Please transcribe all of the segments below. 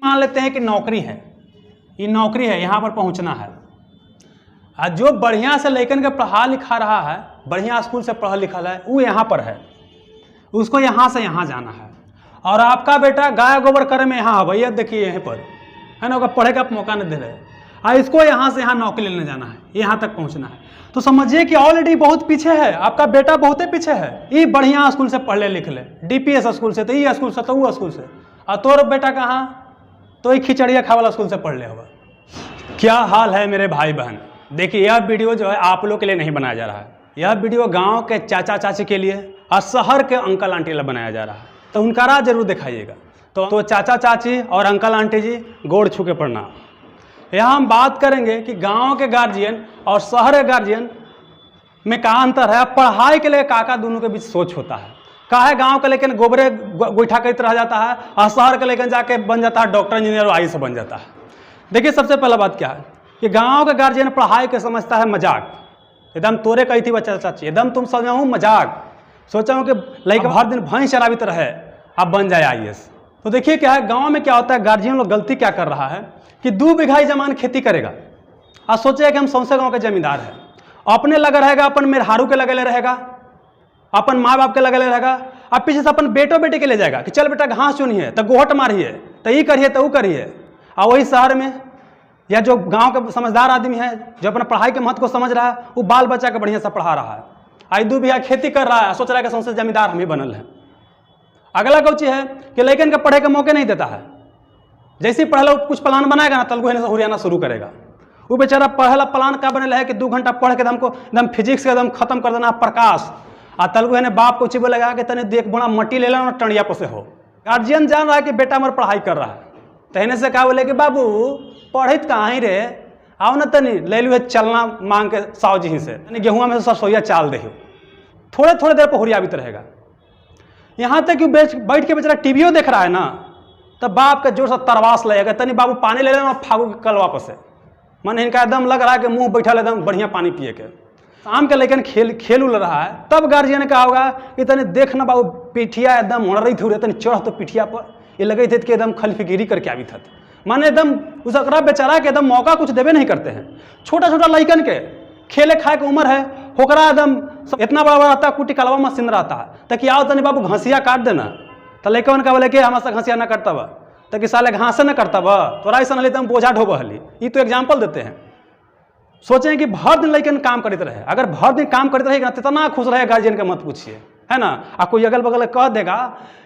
मान लेते हैं कि नौकरी है, ये नौकरी है, यहाँ पर पहुँचना है। और जो बढ़िया से लेकर के पढ़ा लिखा रहा है, बढ़िया स्कूल से पढ़ा लिखा है, वो यहाँ पर है, उसको यहाँ से यहाँ जाना है। और आपका बेटा गाय गोबर करे में यहाँ है, भैया देखिए यहाँ पर है ना, पढ़े का मौका नहीं दे रहे, और इसको यहाँ से यहाँ नौकरी लेने जाना है, यहाँ तक पहुँचना है। तो समझिए कि ऑलरेडी बहुत पीछे है, आपका बेटा बहुत ही पीछे है। ये बढ़िया स्कूल से पढ़ ले लिख ले, डीपीएस स्कूल से, तो ये स्कूल से, तो वो स्कूल से, और तोर बेटा कहाँ, तो ये खिचड़िया खा वाला स्कूल से पढ़ ले होगा। क्या हाल है मेरे भाई बहन। देखिए यह वीडियो जो है आप लोग के लिए नहीं बनाया जा रहा है, यह वीडियो गांव के चाचा चाची के लिए और शहर के अंकल आंटी के लिए बनाया जा रहा है, तो उनका राह जरूर दिखाइएगा। तो चाचा चाची और अंकल आंटी जी गोड़ छू के प्रणाम। यहाँ हम बात करेंगे कि गांव के गार्जियन और शहर के गार्जियन में क्या अंतर है, पढ़ाई के लिए काका दोनों के बीच सोच होता है। काहे गांव के लेकिन गोबरे गोईठा करते रह जाता है, और शहर के लेकिन जाके बन जाता है डॉक्टर इंजीनियर और IAS बन जाता है। देखिए सबसे पहला बात क्या है कि गांव के गार्जियन पढ़ाई के समझता है मजाक, एकदम तोरे कही थी बच्चा चाची, एकदम तुम समझाऊँ मजाक, सोचा हूँ कि लड़का हर दिन भैंस चरावित रहे, अब बन जाए IAS। तो देखिए क्या है, गांव में क्या होता है, गार्जियन लोग गलती क्या कर रहा है कि 2 बीघा जमान खेती करेगा और सोचेगा कि हम सौंसे गाँव के जमींदार हैं, अपने लगा रहेगा, अपन मेहरारू के लगे रहेगा, अपन माँ बाप के लगे रहेगा, और पीछे से अपन बेटो बेटे के ले जाएगा कि चल बेटा घास चुनिए, तो गोहट मारिए, तो ये करिए तो वो करिए। और वही शहर में या जो गांव का समझदार आदमी है, जो अपना पढ़ाई के महत्व को समझ रहा है, वो बाल बच्चा के बढ़िया से पढ़ा रहा है, आई 2 बीघा खेती कर रहा है, सोच रहा है कि सौंसे जमींदार हम ही बनल है। अगला कौची है कि लेकिन के पढ़े के मौके नहीं देता है, जैसे ही पढ़ला कुछ प्लान बनाएगा ना, तलगु से हुरियाना शुरू करेगा। वो बेचारा पढ़ला प्लान का बने है कि 2 घंटा पढ़ के हमको एकदम फिजिक्स के एकदम खत्म कर देना प्रकाश, आ तलगु है बाप को चिबे लगा के तने देख बड़ा मट्टी ले लेना टंडिया पर से हो। गार्जियन जान रहा है कि बेटा हमारे पढ़ाई कर रहा है, तहने से कहा बोले कि बाबू पढ़ित कहाँ ही रे, आओ ना तनी ले लू चलना मांग के साव जी से, गेहुआ में से सरसोईया चाल दे, थोड़े थोड़े देर पर हुरियावित रहेगा। यहाँ तक कि बैठ के बेचारा टीवीओ देख रहा है ना, तब बाप का जोर से तरवास लगेगा, तनी बाबू पानी ले लेना फागू के कल वापस से, मन इनका एकदम लग रहा है कि मुंह बैठा एकदम बढ़िया पानी पिए के। शाम के लेकिन खेल उल रहा है, तब गार्जियन ने कहा होगा कि तनी देख ना बाबू पिठिया एकदम उड़ रही थी, तनी चढ़ तो पिठिया पर, ये लगे थे कि एकदम खलफिगिरी करके आवी था, माने एकदम उस अकरा बेचारा के एकदम मौका कुछ देवे नहीं करते हैं। छोटा छोटा लड़कन के खेले खाए के उम्र है, होकरा एकदम इतना बड़ा बड़ा रहता है, कुटी कलवा मशीन रहता है, ताकि आओ तनी बाबू घसिया काट देना, तो लड़कन का बोले कि हमारे से घसिया न करता बा, ताकि साले घास न करता बा, तोरा ऐसा नहीं एकदम बोझा ढोबा हली। ये तो एग्जाम्पल देते हैं। सोचें कि भर दिन लड़कन काम करते रहे, अगर भर दिन काम करते रहेगा तो इतना खुश रहे गार्जियन का मत पूछिए, है ना। आ कोई अगल बगल कह देगा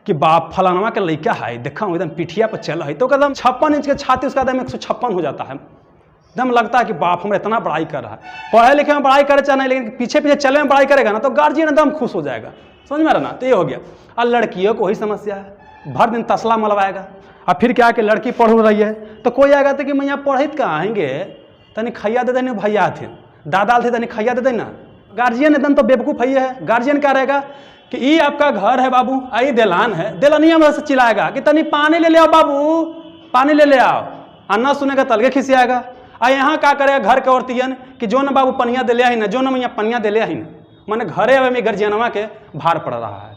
कि बाप फलानवा के लड़का है, देखा एकदम पिठिया पर चल है, तो एकदम 56 इंच के छाती उसका एकदम 156 हो जाता है, एकदम लगता है कि बाप हमारे इतना पढ़ाई कर रहा है। पढ़े लिखे में पढ़ाई करे चाहे नहीं, लेकिन पीछे पीछे चले में पढ़ाई करेगा ना, तो गार्जियन एकदम खुश हो जाएगा, समझ में आ रहा ना। तो ये हो गया। और लड़कियों को वही समस्या है, भर दिन तसला मलवाएगा, और फिर क्या कि लड़की पढ़ रही है तो कोई आएगा तो कि मैया पढ़ित कहाँ आएंगे, तनी खैया दे देने भैया थे, दादा थे, तनी खैया दे देना। गार्जियन एकदम तो बेवकूफ़ है। गार्जियन क्या रहेगा कि ये आपका घर है बाबू, आई देलान है, देलानिया में से चिल्लाएगा कि तनी पानी ले आओ बाबू, पानी ले आओ, और ना सुनेगा तलगे खिसियाएगा। और यहाँ क्या करेगा घर के औरतियन कि जो न बाबू पनिया दे लिया ही ना, जो न मैया पनिया दे लिया ही ना, मैंने घरे में गार्जियनवा के भार पड़ रहा है।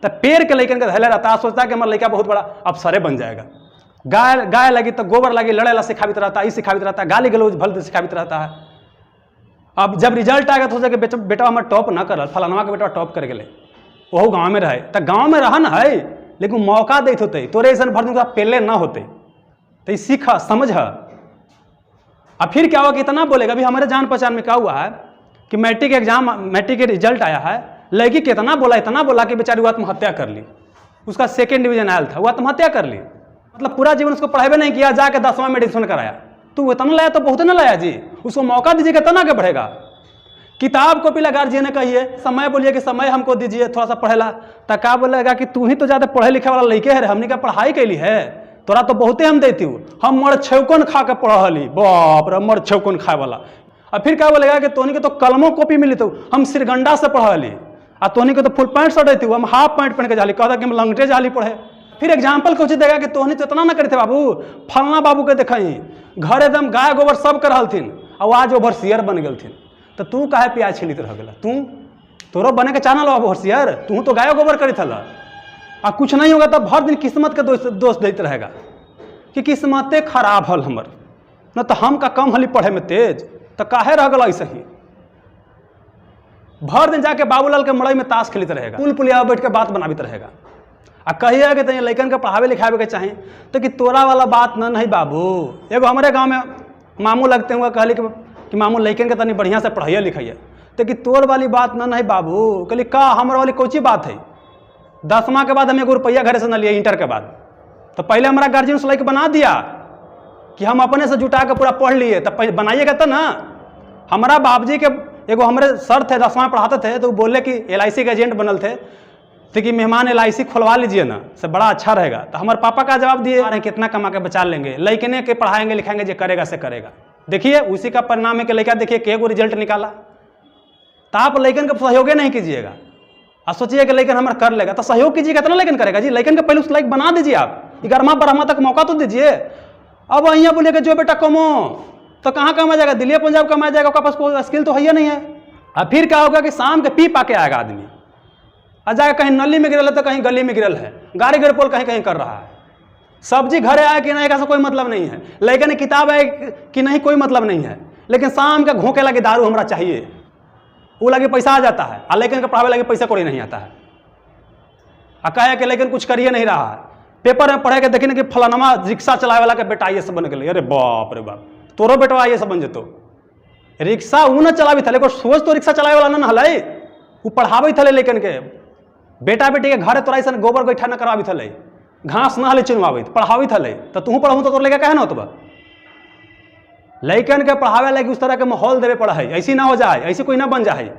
तो पेड़ के लेकिन धैले रहता है, सोचता है कि हमारा लड़का बहुत बड़ा अफसरे बन जाएगा। गाय लगी तो गोबर लगी, लड़ेला सिखावित रहता है, ये सिखावित रहता है, गाली गलौज भल सिखावित रहता है। अब जब रिजल्ट आएगा तो सोचा कि बेटा हमारा टॉप ना कर, फलानवा के बेटा टॉप कर गए, वह गाँव में रहे, तो गाँव में रहा ना है, लेकिन मौका देते होते तोरे ऐसा भर दिन पेले ना होते, तो सीख समझ। अब फिर क्या हुआ कि इतना बोलेगा। अभी हमारे जान पहचान में क्या हुआ है कि मैट्रिक के रिजल्ट आया है, लड़की कितना बोला कि बेचारी वो आत्महत्या कर ली, उसका 2nd डिवीजन आया था, वो आत्महत्या कर ली, मतलब पूरा जीवन उसको पढ़ाई नहीं किया, जाके 10वां में एडमिशन कराया। तो इतना लाया तो बहुत ना लाया जी, उसको मौका दीजिए, कितना के बढ़ेगा। किताब कॉपी ला गार्जियन ने कहिए, समय बोलिए कि समय हमको दीजिए थोड़ा सा पढ़ेला, तो क्या बोलेगा कि तू ही तो ज़्यादा पढ़े लिखे वाला लड़के है, हमने क्या पढ़ाई कैली है, तोरा तो बहुते हम देती हूँ, हम मर छौकन खा के पढ़ली, बाप रे मर छौकन खाए वाला। और फिर क्या बोलेगा कि तोहनी के तो कलमों कॉपी मिली, तो हम सिरगंडा से पढ़ली, और तोहनी के तो फुल पैंट शर्ट रहती, हम हाफ पैंट पहन के जाली, कहता कि हम लंगटे जाली पढ़े। फिर एग्जाम्पल कुछ देगा कि तोहनी तो इतना ना करे थे बाबू, फलना बाबू के देखी घर एकदम गाय गोबर सब कर रहलथिन, और आज ओवरसियर बन गलथिन, तो तू काहे प्याज छिलित रह गला, तू तोरो बने के चाना लो ओवरसियर, तू तो गाय गोबर करी था, और कुछ नहीं होगा तब भर दिन किस्मत के दोष देते रहेगा। कि किस्मते खराब हल हमर, न तो हम का कम हली पढ़े में तेज, तो काहे रह गल ऐसे ही। भर दिन जाके बाबूलाल के मड़ई में ताश खेलते रहेगा, पुल पुलिया बैठ के बात बनावित रहेगा। आ कहिए कि तैयार लैकन के पढ़ावे लिखावे के चाहे तो कि तोरा वाला बात न नहीं बाबू। एगो हमारे गांव में मामू लगते हुए कहली कि मामू लैकन के तनी बढ़िया से पढ़ाइए लिखाइए, तो कि तोर वाली बात न नहीं बाबू। कहली का हमारे वाली कोची बात है। 10वां के बाद हम 1 रुपया घरे से न लिए, इंटर के बाद तो पहले हमारा गार्जियन से बना दिया कि हम अपने से जुटा के पूरा पढ़ लिए, तब बनाइएगा तो ना। हमारा बाबूजी के एगो हमारे सर थे 10वां पढ़ाते थे, तो बोले कि LIC के एजेंट बनल थे, तो कि मेहमान LIC खुलवा लीजिए ना, से बड़ा अच्छा रहेगा। तो हमारे पापा का जवाब दिए अरे कितना कमा के बचा लेंगे, लड़कने के पढ़ाएंगे लिखाएंगे, जो करेगा से करेगा। देखिए उसी का परिणाम है कि लड़का देखिए के रिजल्ट निकाला। तो आप लड़कन का सहयोग नहीं कीजिएगा और सोचिए कि लड़कन हमारा कर लेगा, तो सहयोग कीजिएगा कितना लड़कन करेगा जी। लड़कन के पहले उस लायक बना दीजिए, आप 11वां 12वां तक मौका तो दीजिए। अब यहाँ बोलिए कि जो बेटा कमो, तो कहाँ कमा जाएगा, दिल्ली पंजाब कमा जाएगा, उसका पास कोई स्किल तो है ही नहीं है। और फिर क्या होगा कि शाम के पी पाके आएगा आदमी, और जाकर कहीं नली में गिरल है तो कहीं गली में गिरल है, गाड़ी गड़पोल कहीं कहीं कर रहा है। सब्जी घरे आए कि नहीं, ऐसा कोई मतलब नहीं है। लेकिन किताब है कि नहीं, कोई मतलब नहीं है। लेकिन शाम के घोंके लगे दारू हमरा चाहिए, वो लगे पैसा आ जाता है, और लेकिन के पढ़ावे लगे पैसा कोई नहीं आता है। और कहे कि लेकिन कुछ करिए नहीं रहा है। पेपर में पढ़े के देखिए कि फलानमा रिक्शा चलाए वाला के बेटा IAS बन गए। अरे बाप रे बाप, तोरो बेटा IAS बन जेतो। रिक्शा वो न चलावी थे, लेकिन सोच तो रिक्शा चलाए वाला न हलै, वो पढ़ावे थे। लेकिन के बेटा बेटी के घर तोरा ऐसा गोबर गैठा न करवावी थे, घास न हले चिनवावे, पढ़ावी थे। तो तू पढ़ू तो तोर लेके कहे न होतबा। लैकन के पढ़ावे लगे उस तरह के माहौल देवे पड़ा है, ऐसी ना हो जाए, ऐसे कोई ना बन जाए।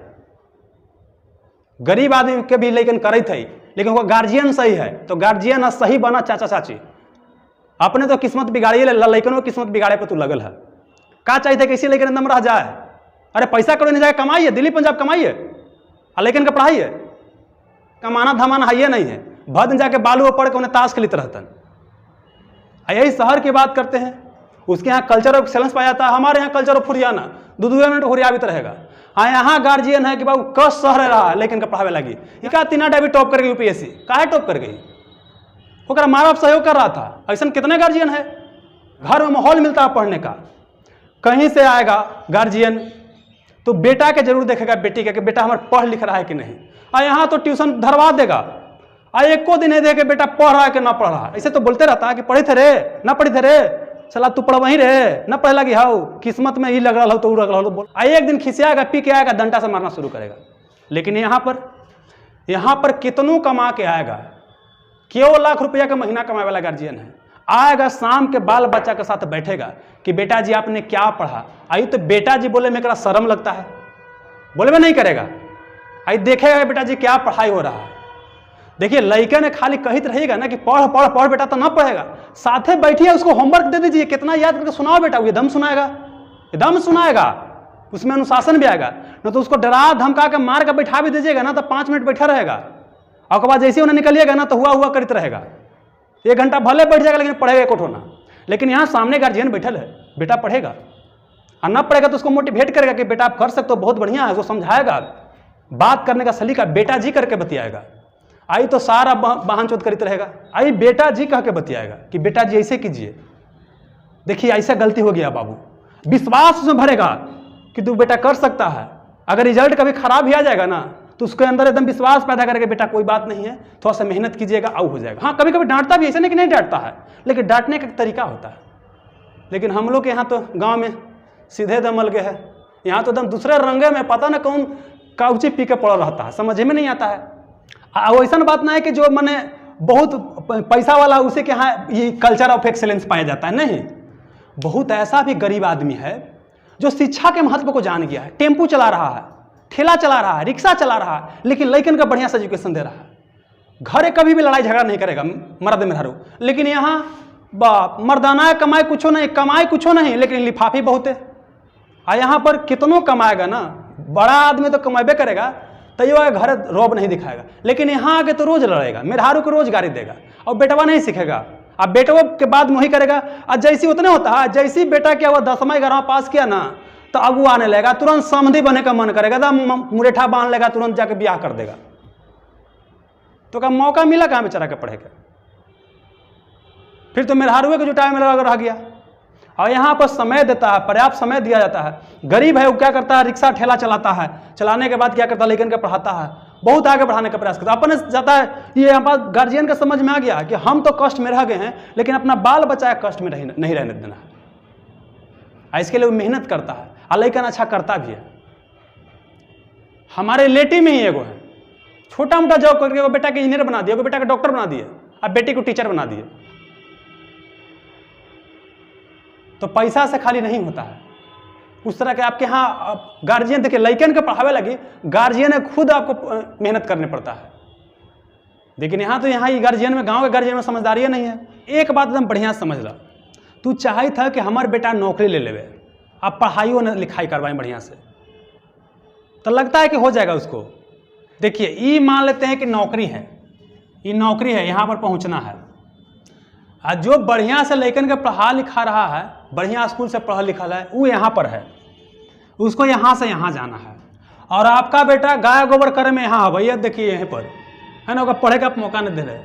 गरीब आदमी के भी लेकिन करे थे, लेकिन वो गार्जियन सही है तो गार्जियन सही बना चाचा चाची। अपने तो किस्मत बिगाड़िए, लैकनों किस्मत बिगाड़े पर तू लगल है। का चाहिए कि इसी लेकिन एकदम रह जाए। अरे पैसा करो नहीं जाए, कमाइए, दिल्ली पंजाब कमाइए, और लेकिन के पढ़ाइए। कमाना धमाना है नहीं है, भद जाके बालू पड़ के उन्हें ताश खेलते रहतन। यही शहर की बात करते हैं, उसके यहाँ कल्चर ऑफ एक्सेलेंस पाया जाता है। हमारे यहाँ कल्चर ऑफ हुरियाना, 2 मिनट हुरियावित रहेगा। हाँ यहाँ गार्जियन है कि बाबू कस शहर रहा लेकिन का पढ़ावे लगी। इका 3 डेबी टॉप कर गई UPSC, काहे टॉप कर गई, ओकरा माँ बाप सहयोग कर रहा था। ऐसा कितने गार्जियन है, घर में माहौल मिलता है पढ़ने का। कहीं से आएगा गार्जियन तो बेटा के जरूर देखेगा, बेटी के कि बेटा हमारा पढ़ लिख रहा है कि नहीं। और यहाँ तो ट्यूशन धरवा देगा, और एको दिन नहीं देखे बेटा पढ़ रहा है कि ना पढ़ रहा है। ऐसे तो बोलते रहता है कि पढ़े थे रे, ना पढ़ी थे रे, चला तू पढ़ वहीं रे, ना पढ़े लगी हाउ, किस्मत में ही लग रहा हो तो लग रहा हो। बोल एक दिन खिसियाएगा, पी के आएगा, डंडा से मारना शुरू करेगा। लेकिन यहाँ पर कितनों कमा के आएगा, क्यों लाख रुपया का महीना कमाए वाला गार्जियन है। आएगा शाम के बाल बच्चा के साथ बैठेगा कि बेटा जी आपने क्या पढ़ा। आई तो बेटा जी बोले में शर्म लगता है, बोले में नहीं करेगा। आई देखेगा बेटा जी क्या पढ़ाई हो रहा है। देखिए लड़के ने खाली कहित रहेगा ना कि पढ़ पढ़ पढ़ बेटा, तो ना पढ़ेगा। साथे बैठिए, उसको होमवर्क दे दीजिए, कितना याद करके सुनाओ बेटा, वो एकदम सुनाएगा, उसमें अनुशासन भी आएगा। न तो उसको डरा धमका के मार के बैठा भी दीजिएगा ना तो 5 मिनट बैठा रहेगा, और उसके बाद जैसे उन्हें निकलिएगा ना तो हुआ करते रहेगा। 1 घंटा भले बैठ जाएगा लेकिन पढ़ेगा एक उठोना। लेकिन यहाँ सामने गार्जियन बैठल है, बेटा पढ़ेगा, और न पढ़ेगा तो उसको मोटिवेट करेगा कि बेटा आप कर सकते हो, बहुत बढ़िया है। उसको समझाएगा, बात करने का सलीका बेटा जी करके बतियाएगा। आई तो सारा बहन चोत करते रहेगा, आई बेटा जी कह के बतियाएगा कि बेटा जी ऐसे कीजिए, देखिए ऐसा गलती हो गया बाबू। विश्वास उसमें भरेगा कि तू बेटा कर सकता है। अगर रिजल्ट कभी खराब भी आ जाएगा ना तो उसके अंदर एकदम विश्वास पैदा करेगा, बेटा कोई बात नहीं है, थोड़ा सा मेहनत कीजिएगा, आउ हो जाएगा। हाँ कभी कभी डांटता भी, ऐसा नहीं कि नहीं डांटता है, लेकिन डांटने का तरीका होता है। लेकिन हम लोग के यहाँ तो गाँव में सीधे दम मल गए है, यहाँ तो एकदम दूसरे रंगे में पता ना कौन काउची पी के पड़ा रहता है, समझ में नहीं आता है। ऐसा बात ना है कि जो मैंने बहुत पैसा वाला उसे के यहाँ ये कल्चर ऑफ एक्सेलेंस पाया जाता है, नहीं। बहुत ऐसा भी गरीब आदमी है जो शिक्षा के महत्व को जान गया है, टेम्पू चला रहा है, ठेला चला रहा है, रिक्शा चला रहा है, लेकिन लड़कन का बढ़िया से एजुकेशन दे रहा है। घरे कभी भी लड़ाई झगड़ा नहीं करेगा मर्द मेहरारू। लेकिन यहाँ बाप मर्दाना कमाए कुछ नहीं, लेकिन लिफाफी बहुत है। और यहाँ पर कितनों कमाएगा ना, बड़ा आदमी तो कमाबे करेगा, तो ये घर रोब नहीं दिखाएगा। लेकिन यहाँ आके तो रोज लड़ेगा, मेहरारू को रोज गाड़ी देगा, और बेटवा नहीं सीखेगा। अब बेटवा के बाद मोही करेगा, और जैसी उतने होता है, जैसी बेटा क्या हुआ 10वां 11वां पास किया ना तो अब वो आने लगेगा, तुरंत समधी बने का मन करेगा, तो मुरेठा बांध लेगा, तुरंत जाके ब्याह कर देगा। तो क्या मौका मिला कहाँ बेचारा के पढ़े का। फिर तो मेहरारूए के जुटावे में लगा रह गया। और यहाँ पर समय देता है, पर्याप्त समय दिया जाता है। गरीब है वो क्या करता है, रिक्शा ठेला चलाता है, चलाने के बाद क्या करता है, लेकिन के पढ़ाता है, बहुत आगे बढ़ाने का प्रयास करता है। अपने जाता है, ये हमारा गार्जियन का समझ में आ गया कि हम तो कष्ट में रह गए हैं, लेकिन अपना बाल बच्चा कष्ट में नहीं रहने देना है। इसके लिए वो मेहनत करता है और लेकिन अच्छा करता भी है। हमारे रिलेटिव में ही एगो है, छोटा मोटा जॉब करके वो बेटा के इंजीनियर बना दिया, वो बेटा के डॉक्टर बना दिए, अब बेटी को टीचर बना दिए। तो पैसा से खाली नहीं होता है। उस तरह के आपके यहाँ गार्जियन देखिए, लड़कन के पढ़ावे लगी गार्जियन है खुद आपको मेहनत करने पड़ता है। लेकिन यहाँ तो यहाँ ये गार्जियन में, गांव के गार्जियन में समझदारी नहीं है। एक बात एकदम बढ़िया समझ ला, तू चाहे था कि हमारे बेटा नौकरी ले लेवे, आप पढ़ाइयो न लिखाई करवाएं बढ़िया से, तो लगता है कि हो जाएगा उसको। देखिए ये मान लेते हैं कि नौकरी है, ये नौकरी है, यहाँ पर पहुँचना है। और जो बढ़िया से लड़कन के पढ़ा लिखा रहा है, बढ़िया स्कूल से पढ़ा लिखा है, वो यहाँ पर है, उसको यहाँ से यहाँ जाना है। और आपका बेटा गाय गोबर करे में यहाँ है, भैया देखिए यहाँ पर है ना, पढ़े का मौका नहीं दे रहे,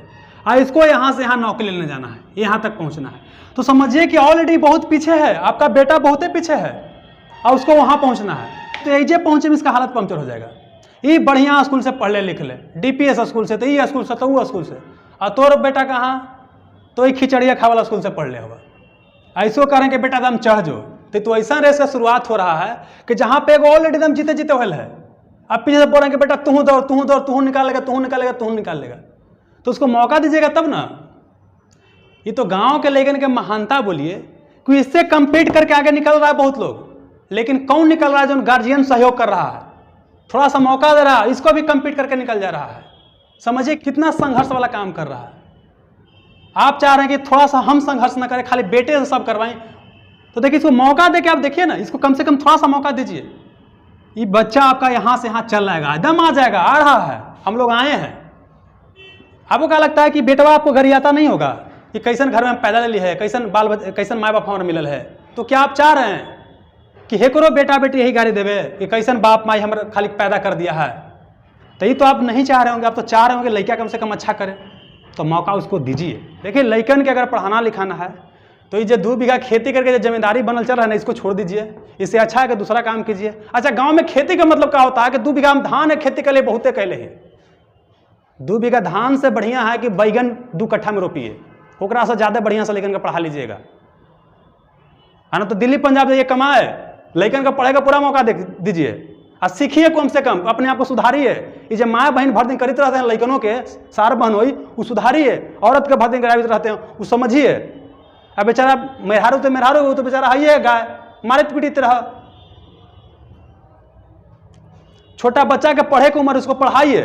और इसको यहाँ से यहाँ नौकरी लेने जाना है, यहाँ तक पहुँचना है। तो समझिए कि ऑलरेडी बहुत पीछे है, आपका बेटा बहुत ही पीछे है और उसको वहाँ पहुँचना है। तो ऐसे पहुँचे में इसका हालत पंक्चर हो जाएगा। ये बढ़िया स्कूल से पढ़ ले लिख ले, DPS स्कूल से, तो ये स्कूल से, तो वो स्कूल से, और तोर बेटा कहाँ, तो ये खिचड़िया खा वाला स्कूल से पढ़ ले होगा। ऐसो करें कि बेटा दम चढ़ जो, तो ऐसा रेस का शुरुआत हो रहा है कि जहाँ पे एगो ऑलरेडी दम जीते जीते होल है, अब पीछे से बोल रहे हैं कि बेटा तू दौड़, तू दौड़, तू निकालेगा, तू निकालेगा, तू निकाल लेगा, तो उसको मौका दीजिएगा तब ना। ये तो गांव के लेकिन के महानता बोलिए कि इससे कम्पीट करके आगे निकल रहा है बहुत लोग, लेकिन कौन निकल रहा है, जो गार्जियन सहयोग कर रहा है, थोड़ा सा मौका दे रहा है, इसको भी कम्पीट करके निकल जा रहा है। समझिए कितना संघर्ष वाला काम कर रहा है। आप चाह रहे हैं कि थोड़ा सा हम संघर्ष न करें, खाली बेटे से सब करवाएं, तो देखिए इसको मौका दे के आप देखिए ना, इसको कम से कम थोड़ा सा मौका दीजिए। ये बच्चा आपका यहाँ से यहाँ चल जाएगा, एकदम आ जाएगा, आ रहा है, हम लोग आए हैं। आपको क्या लगता है कि बेटवा आपको घर आता नहीं होगा कि कैसन घर में पैदा ली है, कैसन कैसन माँ बाप हमारा मिलल है, तो क्या आप चाह रहे हैं कि हे करो बेटा बेटी यही गाड़ी देवे कि कैसन बाप माई हमारे खाली पैदा कर दिया है? तो ये तो आप नहीं चाह रहे होंगे, आप तो चाह रहे होंगे लड़का कम से कम अच्छा करे, तो मौका उसको दीजिए। देखिए लड़कन के अगर पढ़ाना लिखाना है तो ये जो 2 बीघा खेती करके जो जिम्मेदारी बनल चल रहा है ना, इसको छोड़ दीजिए। इससे अच्छा है कि दूसरा काम कीजिए। अच्छा, गांव में खेती का मतलब क्या होता है कि 2 बीघा में धान है, खेती के लिए बहुते कहले हैं। 2 बीघा धान से बढ़िया है कि बैगन 2 कट्ठा में रोपिए, ओकरा से ज़्यादा बढ़िया से लड़कन का पढ़ा लीजिएगा, है ना। तो दिल्ली पंजाब जाइए कमाए, लड़कन का पढ़े का पूरा मौका दीजिए और सीखिए, कम से कम अपने आप को सुधारिए। ये जो माँ बहन भर दिन करीत रहते हैं लड़कनों के, सार बहन हुई वो सुधारिए, औरत के भर दिन करावित रहते हैं वो समझिए। अब बेचारा मेहरारू तो मेहरारू, वो तो बेचारा है ही गाय, मारित पीड़ित रह। छोटा बच्चा के पढ़े की उम्र, उसको पढ़ाइए,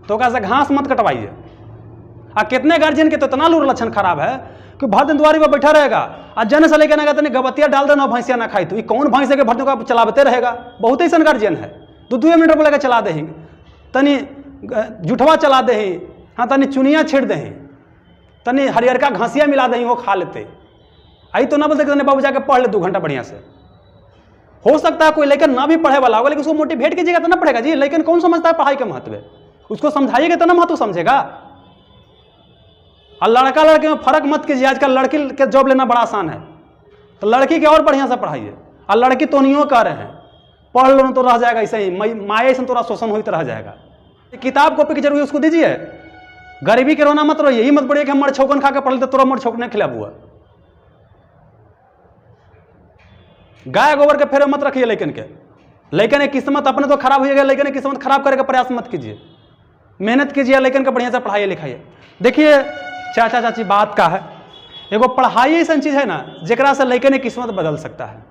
तो कैसे घास मत कटवाइए। आ कितने गार्जियन के तो इतना लूर लक्षण खराब है कि भर दिन द्वारी पर बैठा रहेगा, और जन से लेकर ना गबतिया डाल देना, भैंसिया ना खाई, तो ये कौन भैंसे के भर दिन चलाते रहेगा? बहुत ऐसा गार्जियन है, 2 मिनट पर लेकर चला दे, तनी जुठवा चला दे, हाँ तनी चुनिया छेड़ दे, तनी हरियरका घासिया मिला दे, वो खा लेते। आई तो ना बोलते तनी बाबू जाके पढ़ ले 2 घंटा बढ़िया से। हो सकता है कोई लेकिन ना भी पढ़े वाला होगा, लेकिन उसको मोटिवेट कीजिएगा तो ना पढ़ेगा जी। लेकिन कौन समझता है पढ़ाई के महत्व? उसको समझाइएगा तो ना महत्व समझेगा। और लड़का लड़के में फर्क मत कीजिए। आजकल लड़की के जॉब लेना बड़ा आसान है, तो लड़की के और बढ़िया से पढ़ाइए। और लड़की तो नहीं कह रहे हैं पढ़ लो तो रह जाएगा ऐसे ही, माए से थोड़ा शोषण होते रह जाएगा। किताब कॉपी की जरूरत उसको दीजिए। गरीबी के रोना मत रहिए, यही मत बढ़िए कि हम मर छौकन खा के पढ़ लेते, तोरा मर छौक नहीं खिला बुआ। गाय गोबर के फेरे मत रखिए लेकिन के। लेकिन एक किस्मत अपने तो खराब हो गया, लेकिन एक किस्मत खराब करने का प्रयास मत कीजिए। मेहनत कीजिए, लेकिन का बढ़िया से पढ़ाइए लिखाइए। देखिए चाचा चाची बात का है, एगो पढ़ाई ऐसा चीज है ना जरा से लेकिन किस्मत बदल सकता है।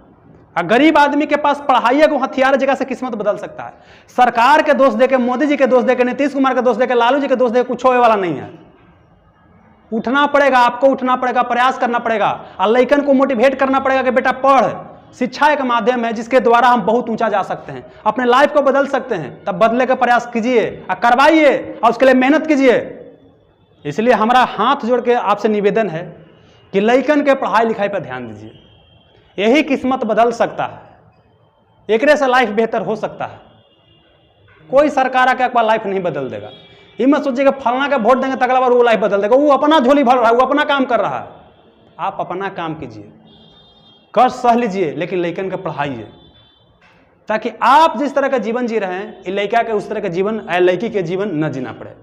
और गरीब आदमी के पास पढ़ाई को हथियार जगह से किस्मत बदल सकता है। सरकार के दोष देके, मोदी जी के दोष देके, नीतीश कुमार के दोष देके, लालू जी के दोष देके कुछ होने वाला नहीं है। उठना पड़ेगा, आपको उठना पड़ेगा, प्रयास करना पड़ेगा, और लड़कन को मोटिवेट करना पड़ेगा कि बेटा पढ़। शिक्षा एक माध्यम है जिसके द्वारा हम बहुत ऊंचा जा सकते हैं, अपने लाइफ को बदल सकते हैं। तब बदले का प्रयास कीजिए और करवाइए, और उसके लिए मेहनत कीजिए। इसलिए हमारा हाथ जोड़ के आपसे निवेदन है कि लड़कन के पढ़ाई लिखाई पर ध्यान दीजिए। यही किस्मत बदल सकता है, एक से लाइफ बेहतर हो सकता है। कोई सरकार आके एक बार लाइफ नहीं बदल देगा। ये मत सोचिए कि फलना का वोट देंगे तो अगला बार वो लाइफ बदल देगा। वो अपना झोली भर रहा है, वो अपना काम कर रहा है। आप अपना काम कीजिए, कष्ट सह लीजिए, लेकिन लड़कन का पढ़ाइए, ताकि आप जिस तरह का जीवन जी रहे हैं, लड़का के उस तरह का जीवन लड़की के जीवन न जीना पड़े।